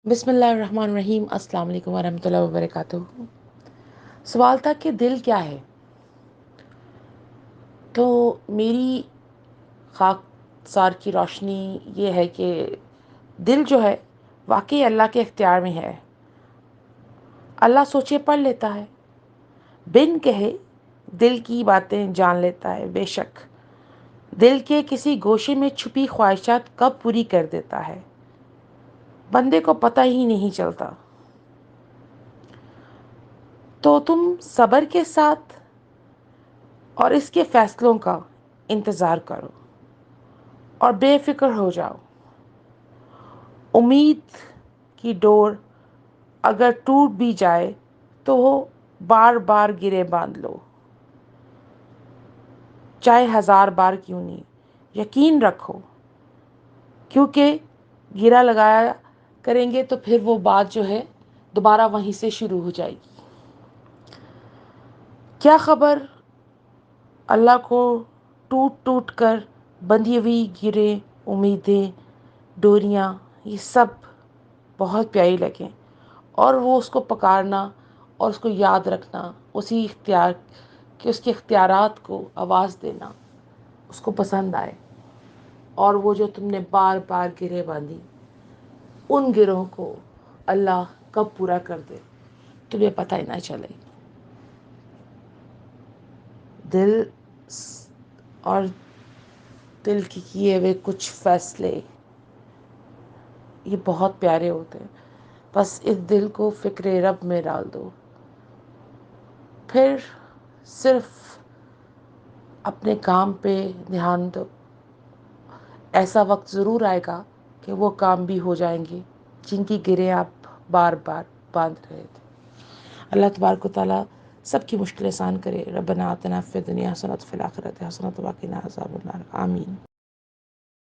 بسم اللہ الرحمن الرحیم۔ السلام علیکم ورحمۃ اللہ وبرکاتہ۔ سوال تھا کہ دل کیا ہے؟ تو میری خاکسار کی روشنی یہ ہے کہ دل جو ہے واقعی اللہ کے اختیار میں ہے۔ اللہ سوچے پڑھ لیتا ہے، بن کہے دل کی باتیں جان لیتا ہے۔ بے شک دل کے کسی گوشے میں چھپی خواہشات کب پوری کر دیتا ہے، بندے کو پتہ ہی نہیں چلتا۔ تو تم صبر کے ساتھ اور اس کے فیصلوں کا انتظار کرو اور بے فکر ہو جاؤ۔ امید کی ڈور اگر ٹوٹ بھی جائے تو وہ بار بار گرے باندھ لو، چاہے 1000 بار کیوں نہیں۔ یقین رکھو، کیونکہ گرا لگایا کریں گے تو پھر وہ بات جو ہے دوبارہ وہیں سے شروع ہو جائے گی۔ کیا خبر اللہ کو ٹوٹ ٹوٹ کر بندھی ہوئی گرے امیدیں، ڈوریاں، یہ سب بہت پیاری لگیں اور وہ اس کو پکارنا اور اس کو یاد رکھنا، اسی اختیار کہ اس کے اختیارات کو آواز دینا اس کو پسند آئے، اور وہ جو تم نے بار بار گرے باندھی ان گروں کو اللہ کب پورا کر دے تمہیں پتہ ہی نہ چلے۔ دل اور دل کے کیے ہوئے کچھ فیصلے یہ بہت پیارے ہوتے ہیں۔ بس اس دل کو فکر رب میں ڈال دو، پھر صرف اپنے کام پہ دھیان دو۔ ایسا وقت ضرور آئے گا کہ وہ کام بھی ہو جائیں گے جن کی گریں آپ بار بار باندھ رہے تھے۔ اللہ تبارک و تعالیٰ سب کی مشکل آسان کرے۔ ربنا آتنا فی الدنیا حسنۃ وفی الآخرۃ حسنۃ وقنا عذاب النار۔ آمین۔